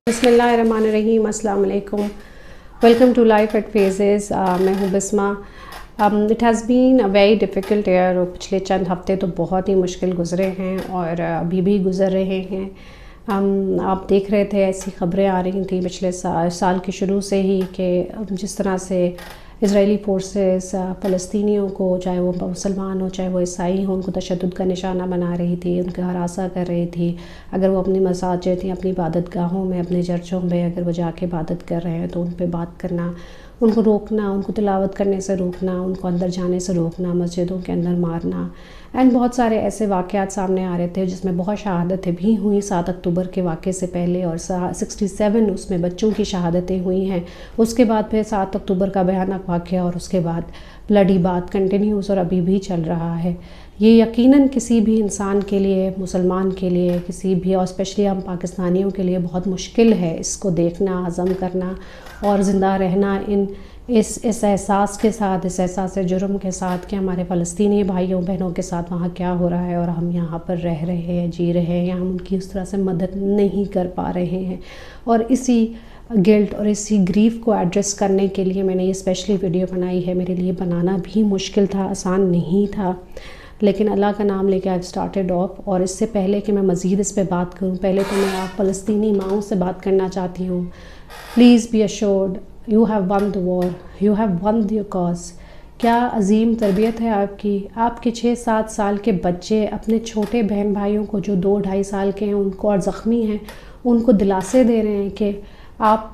بسم اللہ الرحمن الرحیم، السلام علیکم، welcome to life at phases. میں ہوں Bisma. It has been a very difficult year. اور پچھلے چند ہفتے تو بہت ہی مشکل گزرے ہیں اور ابھی بھی گزر رہے ہیں. آپ دیکھ رہے تھے ایسی خبریں آ رہی تھیں پچھلے سال کے شروع سے ہی کہ جس طرح سے اسرائیلی فورسز فلسطینیوں کو، چاہے وہ مسلمان ہوں چاہے وہ عیسائی ہوں، ان کو تشدد کا نشانہ بنا رہی تھی، ان کا ہراساں کر رہی تھی. اگر وہ اپنی مساجد یا اپنی عبادت گاہوں میں، اپنے چرچوں میں اگر وہ جا کے عبادت کر رہے ہیں تو ان پہ بات کرنا، ان کو روکنا، ان کو تلاوت کرنے سے روکنا، ان کو اندر جانے سے روکنا، مسجدوں کے اندر مارنا. اینڈ بہت سارے ایسے واقعات سامنے آ رہے تھے جس میں بہت شہادتیں بھی ہوئیں 7 اکتوبر کے واقعے سے پہلے، اور 67 اس میں بچوں کی شہادتیں ہوئی ہیں. اس کے بعد پھر 7 اکتوبر کا بھیانک واقعہ، اور اس کے بعد بلڈی بات کنٹینیوز اور ابھی بھی چل رہا ہے. یہ یقیناً کسی بھی انسان کے لیے، مسلمان کے لیے، کسی بھی، اور اسپیشلی ہم پاکستانیوں کے لیے بہت مشکل ہے اس کو دیکھنا، ہضم کرنا اور زندہ رہنا اس احساس کے ساتھ، اس احساس جرم کے ساتھ کہ ہمارے فلسطینی بھائیوں بہنوں کے ساتھ وہاں کیا ہو رہا ہے اور ہم یہاں پر رہ رہے ہیں، جی رہے ہیں، یا ہم ان کی اس طرح سے مدد نہیں کر پا رہے ہیں. اور اسی گلٹ اور اسی گریف کو ایڈریس کرنے کے لیے میں نے یہ اسپیشلی ویڈیو بنائی ہے. میرے لیے بنانا بھی مشکل تھا، آسان نہیں تھا، لیکن اللہ کا نام لے کے آئی اسٹارٹیڈ آف. اور اس سے پہلے کہ میں مزید اس پہ بات کروں، پہلے تو میں آپ فلسطینی ماؤں سے بات کرنا چاہتی ہوں. Please be assured you have won the war, you have won your cause. کیا عظیم تربیت ہے آپ کے 6-7 سال کے بچے اپنے چھوٹے بہن بھائیوں کو جو 2-2.5 سال کے ہیں ان کو، اور زخمی ہیں، ان کو دلاسے دے رہے ہیں کہ آپ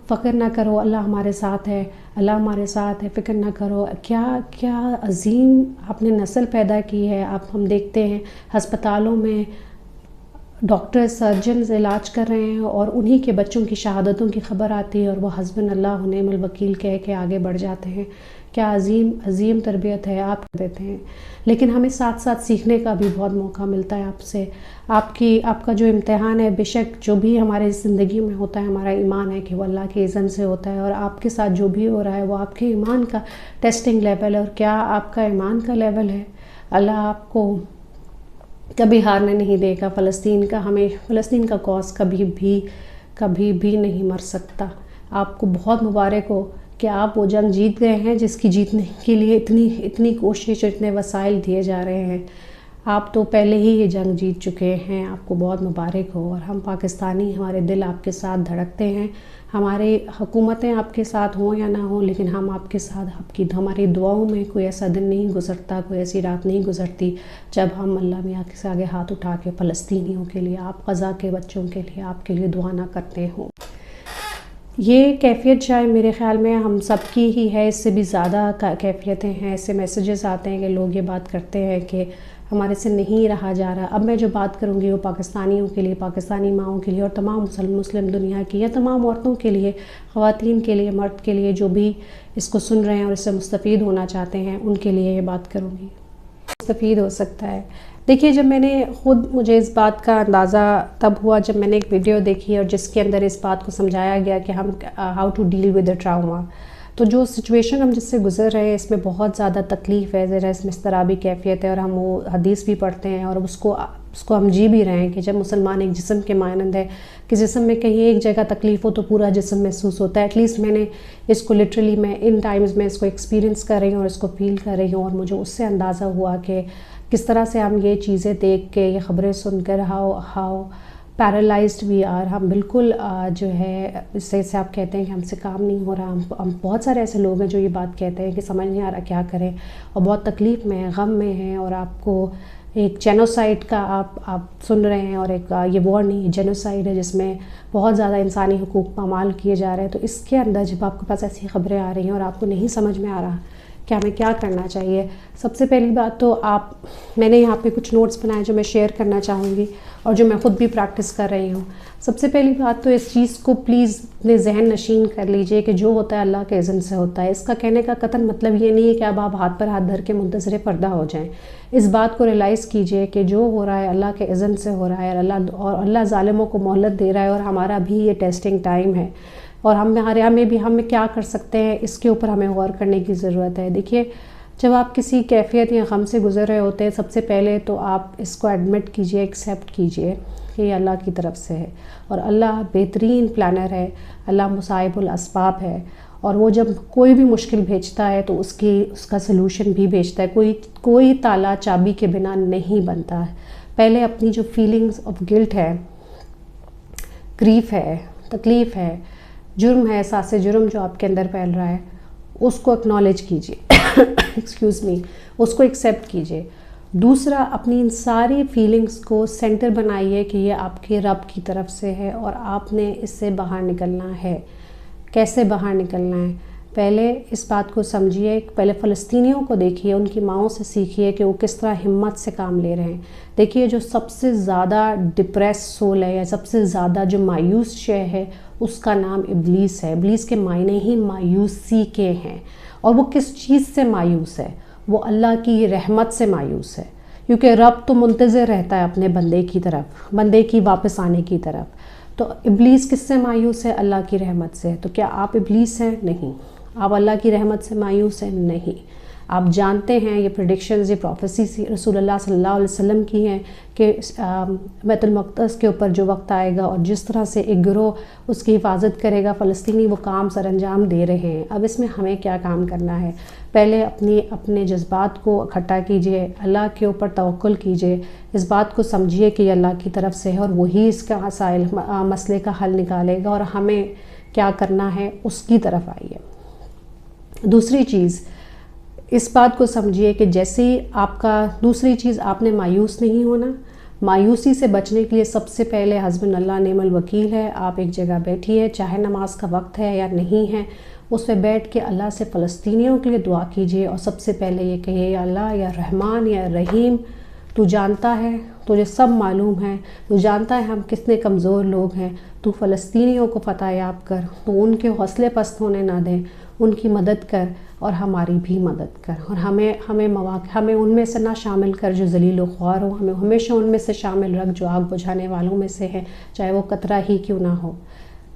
فکر نہ کرو، اللہ ہمارے ساتھ ہے، اللہ ہمارے ساتھ ہے، فکر نہ کرو. کیا عظیم آپ نے نسل پیدا کی ہے. ہم دیکھتے ہیں ہسپتالوں میں ڈاکٹر سرجنز علاج کر رہے ہیں اور انہی کے بچوں کی شہادتوں کی خبر آتی ہے اور وہ حسبنا اللہ و نعم الوکیل کہہ کے آگے بڑھ جاتے ہیں. کیا عظیم تربیت ہے آپ دیتے ہیں. لیکن ہمیں ساتھ ساتھ سیکھنے کا بھی بہت موقع ملتا ہے آپ سے. آپ کا جو امتحان ہے، بے شک جو بھی ہمارے زندگی میں ہوتا ہے، ہمارا ایمان ہے کہ وہ اللہ کے اذن سے ہوتا ہے، اور آپ کے ساتھ جو بھی ہو رہا ہے وہ آپ کے ایمان کا ٹیسٹنگ لیول ہے. اور کیا آپ کا ایمان کا لیول ہے. اللہ آپ کو کبھی ہارنے نہیں دے گا. فلسطین کا کاز کبھی بھی نہیں مر سکتا. آپ کو بہت مبارک ہو کہ آپ وہ جنگ جیت گئے ہیں جس کی جیتنے کے لیے اتنی کوشش اور اتنے وسائل دیے جا رہے ہیں. آپ تو پہلے ہی یہ جنگ جیت چکے ہیں. آپ کو بہت مبارک ہو. اور ہم پاکستانی، ہمارے دل آپ کے ساتھ دھڑکتے ہیں. ہماری حکومتیں آپ کے ساتھ ہوں یا نہ ہوں، لیکن ہم آپ کے ساتھ، ہماری دعاؤں میں کوئی ایسا دن نہیں گزرتا، کوئی ایسی رات نہیں گزرتی جب ہم اللہ میاں کے آگے ہاتھ اٹھا کے فلسطینیوں کے لیے، آپ غزہ کے بچوں کے لیے، آپ کے لیے دعا نہ کرتے ہوں. یہ کیفیت شاید میرے خیال میں ہم سب کی ہی ہے. اس سے بھی زیادہ کیفیتیں ہیں. ایسے میسیجز آتے ہیں کہ لوگ یہ بات کرتے ہیں کہ ہمارے سے نہیں رہا جا رہا. اب میں جو بات کروں گی وہ پاکستانیوں کے لیے، پاکستانی ماؤں کے لیے، اور تمام مسلم دنیا کی، یا تمام عورتوں کے لیے، خواتین کے لیے، مرد کے لیے، جو بھی اس کو سن رہے ہیں اور اس سے مستفید ہونا چاہتے ہیں، ان کے لیے یہ بات کروں گی. مستفید ہو سکتا ہے. دیکھیے، جب مجھے اس بات کا اندازہ تب ہوا جب میں نے ایک ویڈیو دیکھی اور جس کے اندر اس بات کو سمجھایا گیا کہ ہم how to deal with the trauma. تو جو سچویشن ہم جس سے گزر رہے ہیں اس میں بہت زیادہ تکلیف ہے، ذرا اس میں اضطرابی کیفیت ہے، اور ہم وہ حدیث بھی پڑھتے ہیں اور اس کو ہم جی بھی رہے ہیں کہ جب مسلمان ایک جسم کے مانند ہے کہ جسم میں کہیں ایک جگہ تکلیف ہو تو پورا جسم محسوس ہوتا ہے. ایٹ لیسٹ میں نے اس کو لٹرلی میں ان ٹائمز میں اس کو ایکسپیرینس کر رہی ہوں اور اس کو فیل کر رہی ہوں. اور مجھے اس سے اندازہ ہوا کہ کس طرح سے ہم یہ چیزیں دیکھ کے، یہ خبریں سن کر ہاؤ پیرالائزڈ وی آر. ہم بالکل جو ہے اس سے آپ کہتے ہیں کہ ہم سے کام نہیں ہو رہا. ہم بہت سارے ایسے لوگ ہیں جو یہ بات کہتے ہیں کہ سمجھ نہیں آ رہا کیا کریں، اور بہت تکلیف میں ہیں، غم میں ہیں. اور آپ کو ایک جینوسائیڈ کا آپ سن رہے ہیں، اور ایک یہ وار نہیں، جینوسائیڈ ہے جس میں بہت زیادہ انسانی حقوق پامال کیے جا رہے ہیں. تو اس کے اندر جب آپ کے پاس ایسی خبریں آ رہی ہیں اور آپ کو نہیں سمجھ میں آ رہا کہ ہمیں کیا کرنا چاہیے، سب سے پہلی بات تو میں نے یہاں پہ کچھ نوٹس بنائے جو میں شیئر کرنا چاہوں گی اور جو میں خود بھی پریکٹس کر رہی ہوں. سب سے پہلی بات تو اس چیز کو پلیز اپنے ذہن نشین کر لیجئے کہ جو ہوتا ہے اللہ کے اذن سے ہوتا ہے. اس کا کہنے کا قطعاً مطلب یہ نہیں ہے کہ اب آپ ہاتھ پر ہاتھ دھر کے منتظر پردہ ہو جائیں. اس بات کو ریلائز کیجئے کہ جو ہو رہا ہے اللہ کے اذن سے ہو رہا ہے، اور اللہ ظالموں کو مہلت دے رہا ہے، اور ہمارا بھی یہ ٹیسٹنگ ٹائم ہے. اور ہم کیا کر سکتے ہیں اس کے اوپر ہمیں غور کرنے کی ضرورت ہے. دیکھیے، جب آپ کسی کیفیت یا غم سے گزر رہے ہوتے ہیں، سب سے پہلے تو آپ اس کو ایڈمٹ کیجئے، ایکسیپٹ کیجئے کہ یہ اللہ کی طرف سے ہے، اور اللہ بہترین پلانر ہے، اللہ مصائب الاسباب ہے، اور وہ جب کوئی بھی مشکل بھیجتا ہے تو اس کا سلوشن بھی بھیجتا ہے۔ کوئی تالا چابی کے بنا نہیں بنتا ہے۔ پہلے اپنی جو فیلنگز آف گلٹ ہے، گریف ہے، تکلیف ہے، جرم ہے، احساس جرم جو آپ کے اندر پھیل رہا ہے، اس کو اکنالج کیجئے ایکسکیوز می، اس کو ایکسیپٹ کیجئے۔ دوسرا، اپنی ان ساری فیلنگز کو سینٹر بنائیے کہ یہ آپ کے رب کی طرف سے ہے اور آپ نے اس سے باہر نکلنا ہے۔ کیسے باہر نکلنا ہے؟ پہلے اس بات کو سمجھیے، پہلے فلسطینیوں کو دیکھیے، ان کی ماؤں سے سیکھیے کہ وہ کس طرح ہمت سے کام لے رہے ہیں۔ دیکھیے جو سب سے زیادہ ڈپریس سول ہے یا سب سے زیادہ جو مایوس شے ہے، اس کا نام ابلیس ہے۔ ابلیس کے معنی ہی مایوسی کے ہیں، اور وہ کس چیز سے مایوس ہے؟ وہ اللہ کی رحمت سے مایوس ہے، کیونکہ رب تو منتظر رہتا ہے اپنے بندے کی طرف، بندے کی واپس آنے کی طرف۔ تو ابلیس کس سے مایوس ہے؟ اللہ کی رحمت سے۔ تو کیا آپ ابلیس ہیں؟ نہیں۔ آپ اللہ کی رحمت سے مایوس ہیں؟ نہیں۔ آپ جانتے ہیں یہ پریڈکشنز، یہ پروفیسی رسول اللہ صلی اللہ علیہ وسلم کی ہیں کہ بیت المقدس کے اوپر جو وقت آئے گا اور جس طرح سے ایک گروہ اس کی حفاظت کرے گا، فلسطینی وہ کام سر انجام دے رہے ہیں۔ اب اس میں ہمیں کیا کام کرنا ہے؟ پہلے اپنے جذبات کو اکٹھا کیجئے، اللہ کے اوپر توکل کیجئے، اس بات کو سمجھیے کہ یہ اللہ کی طرف سے ہے اور وہی اس کا مسئلے کا حل نکالے گا، اور ہمیں کیا کرنا ہے اس کی طرف آئیے۔ دوسری چیز، اس بات کو سمجھیے کہ جیسے ہی دوسری چیز، آپ نے مایوس نہیں ہونا۔ مایوسی سے بچنے کے لیے سب سے پہلے حسبنا اللہ نعم الوکیل ہے۔ آپ ایک جگہ بیٹھیے، چاہے نماز کا وقت ہے یا نہیں ہے، اس پہ بیٹھ کے اللہ سے فلسطینیوں کے لیے دعا کیجیے، اور سب سے پہلے یہ کہیے، یا اللہ، یا رحمان، یا رحیم، تو جانتا ہے، تجھے سب معلوم ہے، تو جانتا ہے ہم کتنے کمزور لوگ ہیں، تو فلسطینیوں کو فتح یاب کر، تو ان کے حوصلے پست ہونے نہ دیں، ان کی مدد کر اور ہماری بھی مدد کر، اور ہمیں ان میں سے نہ شامل کر جو ذلیل و خوار ہوں، ہمیں ہمیشہ ان میں سے شامل رکھ جو آگ بجھانے والوں میں سے ہیں، چاہے وہ قطرہ ہی کیوں نہ ہو۔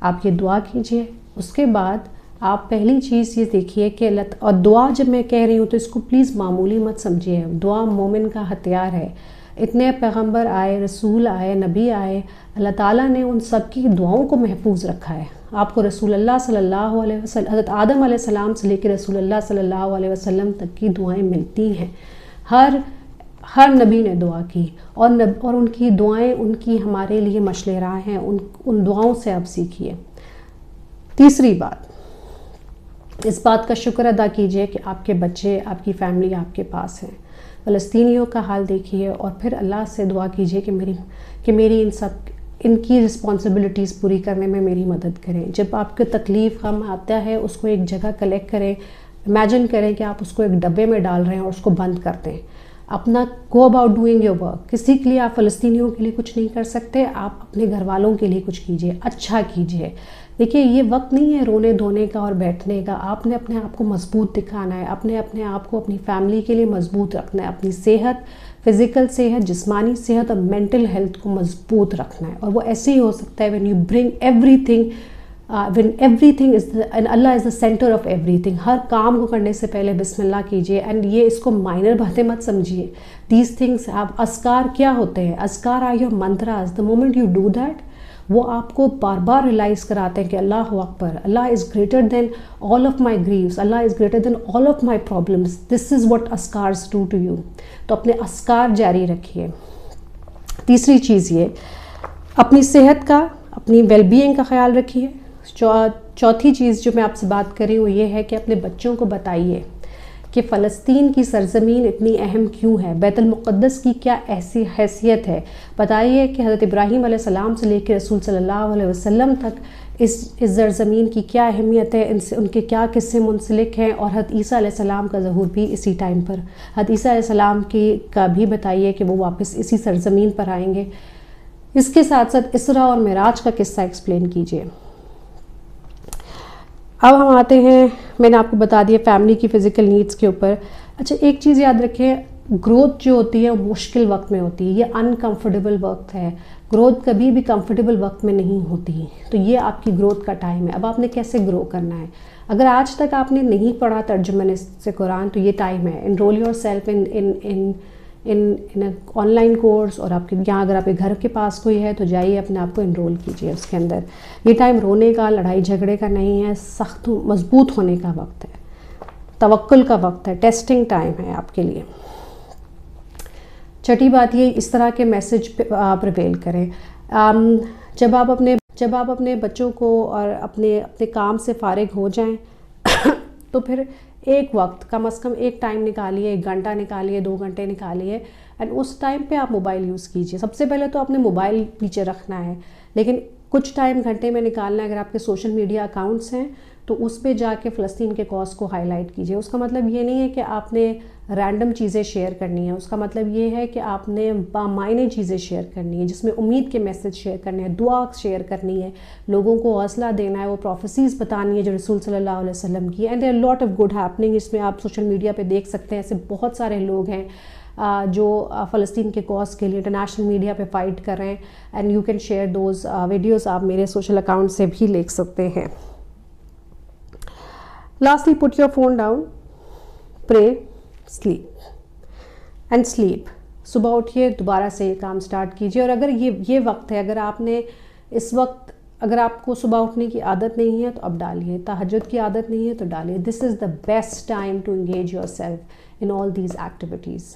آپ یہ دعا کیجئے۔ اس کے بعد آپ پہلی چیز یہ دیکھیے کہ اور دعا جب میں کہہ رہی ہوں تو اس کو پلیز معمولی مت سمجھیے، دعا مومن کا ہتھیار ہے۔ اتنے پیغمبر آئے، رسول آئے، نبی آئے، اللہ تعالیٰ نے ان سب کی دعاؤں کو محفوظ رکھا ہے۔ آپ کو رسول اللہ صلی اللہ علیہ وسلم، حضرت آدم علیہ السلام سے لے کے رسول اللہ صلی اللہ علیہ وسلم تک کی دعائیں ملتی ہیں۔ ہر نبی نے دعا کی، اور ان کی دعائیں ان کی ہمارے لیے مشعل راہ ہیں، ان دعاؤں سے آپ سیکھیے۔ تیسری بات، اس بات کا شکر ادا کیجئے کہ آپ کے بچے، آپ کی فیملی آپ کے پاس ہیں۔ فلسطینیوں کا حال دیکھیے، اور پھر اللہ سے دعا کیجئے کہ میری ان کی رسپانسبلٹیز پوری کرنے میں میری مدد کریں۔ جب آپ کو تکلیف غم آتا ہے، اس کو ایک جگہ کلیکٹ کریں، امیجن کریں کہ آپ اس کو ایک ڈبے میں ڈال رہے ہیں اور اس کو بند کر دیں۔ اپنا go about doing your work. کسی کے لیے آپ فلسطینیوں کے لیے کچھ نہیں کر سکتے، آپ اپنے گھر والوں کے لیے کچھ کیجئے، اچھا کیجئے۔ دیکھیے یہ وقت نہیں ہے رونے دھونے کا اور بیٹھنے کا، آپ نے اپنے آپ کو مضبوط دکھانا ہے، اپنے آپ کو اپنی فیملی کے لیے مضبوط رکھنا ہے، اپنی صحت، فزیکل صحت، جسمانی صحت اور مینٹل ہیلتھ کو مضبوط رکھنا ہے۔ اور وہ ایسے ہی ہو سکتا ہے when you bring everything when everything is and Allah is the center of everything۔ ہر کام کو کرنے سے پہلے بسم اللہ کیجئے، اینڈ یہ اس کو مائنر باتیں مت سمجھیے۔ these things، آپ اذکار کیا ہوتے ہیں؟ اذکار are your mantras۔ the moment you do that، وہ آپ کو بار بار ریلائز کراتے ہیں کہ اللہ اکبر، Allah is greater than all of my grieves, Allah is greater than all of my problems, this is what scars do to you. تو اپنے اسکار جاری رکھیے۔ تیسری چیز یہ، اپنی صحت کا، اپنی ویل بینگ کا خیال رکھیے۔ چوتھی چیز جو میں آپ سے بات کر رہی ہوں یہ ہے کہ اپنے بچوں کو بتائیے کہ فلسطین کی سرزمین اتنی اہم کیوں ہے، بیت المقدس کی کیا ایسی حیثیت ہے۔ بتائیے کہ حضرت ابراہیم علیہ السلام سے لے کے رسول صلی اللہ علیہ وسلم تک اس سرزمین کی کیا اہمیت ہے، ان کے کیا قصے منسلک ہیں، اور حضرت عیسیٰ علیہ السلام کا ظہور بھی اسی ٹائم پر، حضرت عیسیٰ علیہ السلام کا بھی بتائیے کہ وہ واپس اسی سرزمین پر آئیں گے۔ اس کے ساتھ ساتھ اسرا اور معراج کا قصہ ایکسپلین کیجیے۔ اب ہم آتے ہیں، میں نے آپ کو بتا دیا فیملی کی فزیکل نیڈز کے اوپر۔ اچھا ایک چیز یاد رکھیں، گروتھ جو ہوتی ہے وہ مشکل وقت میں ہوتی ہے، یہ انکمفرٹیبل وقت ہے، گروتھ کبھی بھی کمفرٹیبل وقت میں نہیں ہوتی، تو یہ آپ کی گروتھ کا ٹائم ہے. اب آپ نے کیسے گرو کرنا ہے؟ اگر آج تک آپ نے نہیں پڑھا ترجمہ سے قرآن تو یہ ٹائم ہے. Enrol yourself in online course, اور آپ کے یہاں اگر آپ کے گھر کے پاس کوئی ہے تو جائیے اپنے آپ کو انرول کیجیے اس کے اندر. یہ ٹائم رونے کا، لڑائی جھگڑے کا نہیں ہے، سخت مضبوط ہونے کا وقت ہے، توکل کا وقت ہے، ٹیسٹنگ ٹائم ہے آپ کے لیے. چھٹی بات یہ، اس طرح کے میسج پریویل کریں. جب آپ اپنے بچوں کو اور اپنے کام سے فارغ ہو جائیں تو پھر ایک وقت کم از کم ایک ٹائم نکالیے، 1 گھنٹہ نکالیے، 2 گھنٹے نکالیے، اینڈ اس ٹائم پہ آپ موبائل یوز کیجیے. سب سے پہلے تو آپ نے موبائل پیچھے رکھنا ہے، لیکن کچھ ٹائم گھنٹے میں نکالنا ہے. اگر آپ کے سوشل میڈیا اکاؤنٹس ہیں تو اس پہ جا کے فلسطین کے کاز کو ہائی لائٹ کیجیے. اس کا مطلب یہ نہیں ہے کہ آپ نے رینڈم چیزیں شیئر کرنی ہیں، اس کا مطلب یہ ہے کہ آپ نے بامعنی چیزیں شیئر کرنی ہیں، جس میں امید کے میسج شیئر کرنے ہیں، دعا شیئر کرنی ہے، لوگوں کو حوصلہ دینا ہے، وہ پروفیسیز بتانی ہے جو رسول صلی اللہ علیہ وسلم کی. And there are lot of good happening. اس میں آپ سوشل میڈیا پہ دیکھ سکتے ہیں ایسے بہت سارے لوگ ہیں جو فلسطین کے کاز کے لیے انٹرنیشنل میڈیا پہ فائٹ کر رہے ہیں. And you can share those videos. آپ میرے سوشل اکاؤنٹ سے بھی لکھ سکتے ہیں. Lastly, put your phone down, pray, sleep and sleep. صبح اٹھیے، دوبارہ سے یہ کام سٹارٹ کیجیے. اور اگر یہ وقت ہے، اگر آپ نے اس وقت، اگر آپ کو صبح اٹھنے کی عادت نہیں ہے تو اب ڈالیے. تہجد کی عادت نہیں ہے تو ڈالیے. This is the best time to engage yourself in all these activities.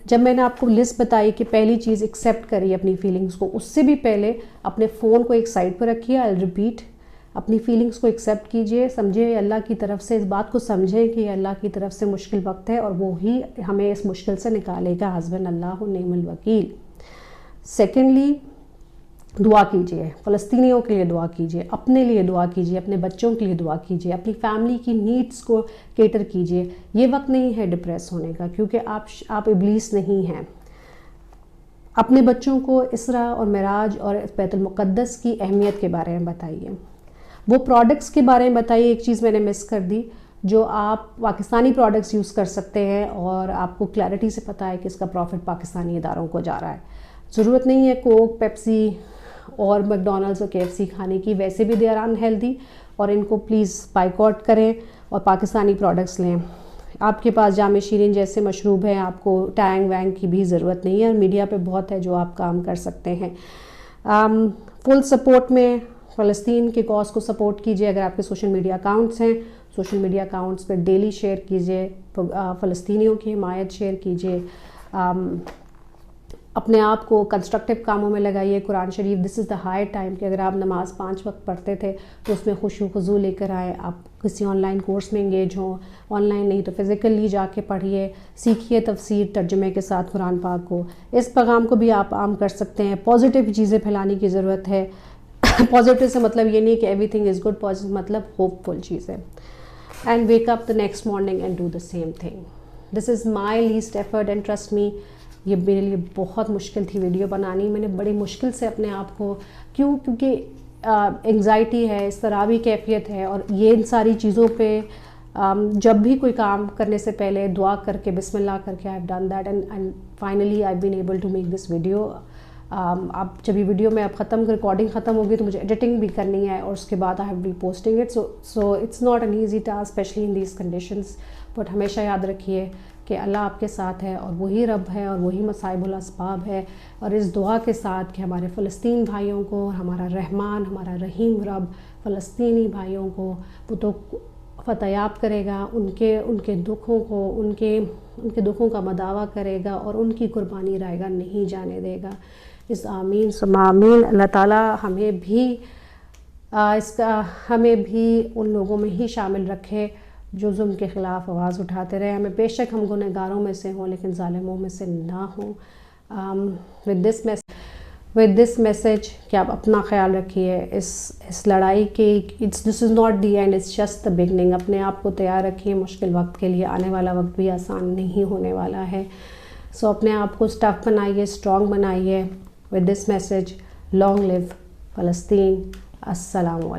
جب میں نے آپ کو لسٹ بتائی کہ پہلی چیز ایکسیپٹ کریے اپنی فیلنگس کو، اس سے بھی پہلے اپنے فون کو ایک سائڈ پہ رکھیے. آئی ریپیٹ، اپنی فیلنگس کو ایکسیپٹ کیجئے، سمجھے اللہ کی طرف سے، اس بات کو سمجھیں کہ یہ اللہ کی طرف سے مشکل وقت ہے اور وہی ہمیں اس مشکل سے نکالے گا. حسبنا اللہ و نعم الوکیل. سیکنڈلی، دعا کیجئے، فلسطینیوں کے لیے دعا کیجئے، اپنے لیے دعا کیجئے، اپنے بچوں کے لیے دعا کیجئے، اپنی فیملی کی نیڈز کو کیٹر کیجئے. یہ وقت نہیں ہے ڈپریس ہونے کا، کیونکہ آپ ابلیس نہیں ہیں. اپنے بچوں کو اسرا اور معراج اور بیت المقدس کی اہمیت کے بارے میں بتائیے. وہ پروڈکٹس کے بارے میں بتائیے. ایک چیز میں نے مس کر دی، جو آپ پاکستانی پروڈکٹس یوز کر سکتے ہیں اور آپ کو کلیئرٹی سے پتہ ہے کہ اس کا پروفٹ پاکستانی اداروں کو جا رہا ہے. ضرورت نہیں ہے کوک، پیپسی اور میک ڈونلڈس اور KFC کھانے کی. ویسے بھی دے آر انہیلدی، اور ان کو پلیز بائیکاٹ کریں اور پاکستانی پروڈکٹس لیں. آپ کے پاس جام شیرین جیسے مشروب ہیں، آپ کو ٹینگ وینگ کی بھی ضرورت نہیں ہے. اور میڈیا پہ بہت ہے جو آپ کام کر سکتے ہیں. فل سپورٹ میں فلسطین کے کاز کو سپورٹ کیجیے. اگر آپ کے سوشل میڈیا اکاؤنٹس ہیں، سوشل میڈیا اکاؤنٹس پہ ڈیلی شیئر کیجیے، فلسطینیوں کی حمایت شیئر کیجیے. اپنے آپ کو کنسٹرکٹیو کاموں میں لگائیے. قرآن شریف، دس از دا ہائی ٹائم کہ اگر آپ نماز 5 وقت پڑھتے تھے تو اس میں خشوع و خضوع لے کر آئے. آپ کسی آن لائن کورس میں انگیج ہوں، آن لائن نہیں تو فزیکلی جا کے پڑھیے، سیکھیے تفسیر ترجمے کے ساتھ قرآن پاک کو. اس پیغام کو بھی آپ عام کر سکتے ہیں. پازیٹیو چیزیں پھیلانے کی ضرورت ہے. پازیٹیو سے مطلب یہ نہیں کہ every thing is good, positive مطلب ہوپ فل چیز ہے. And wake up the next morning and do the same thing. This is my list effort and trust me, یہ میرے لیے بہت مشکل تھی ویڈیو بنانی. میں نے بڑی مشکل سے اپنے آپ کو، کیونکہ انگزائٹی ہے، اضطرابی کیفیت ہے، اور یہ ان ساری چیزوں پہ جب بھی کوئی کام کرنے سے پہلے دعا کر کے، بسم اللہ کر کے، I have done that and finally I been able to make this video. اب جب یہ ویڈیو میں اب ریکارڈنگ ختم ہوگی تو مجھے ایڈیٹنگ بھی کرنی ہے، اور اس کے بعد I have be posting it. So it's not an easy task especially in these conditions. But ہمیشہ یاد رکھیے کہ اللہ آپ کے ساتھ ہے، اور وہی رب ہے، اور وہی مصائب الاسباب ہے. اور اس دعا کے ساتھ کہ ہمارے فلسطین بھائیوں کو، ہمارا رحمان، ہمارا رحیم رب فلسطینی بھائیوں کو وہ تو فتح یاب کرے گا، ان کے دکھوں کو، ان کے دکھوں کا مداوع کرے گا، اور ان کی قربانی رائے گا نہیں جانے دے گا. اس آمین ثم آمین. اللہ تعالیٰ ہمیں بھی ان لوگوں میں ہی شامل رکھے جو ظلم کے خلاف آواز اٹھاتے رہے. ہمیں بے شک ہم گنہگاروں میں سے ہوں لیکن ظالموں میں سے نہ ہوں. ود دس میسج کہ آپ اپنا خیال رکھیے. اس لڑائی کے this is not the end, it's just the beginning. اپنے آپ کو تیار رکھیے مشکل وقت کے لیے. آنے والا وقت بھی آسان نہیں ہونے والا ہے. سو اپنے آپ کو اسٹف بنائیے، اسٹرانگ بنائیے. ود دس میسج، لانگ لیو فلسطین. السلام علیکم.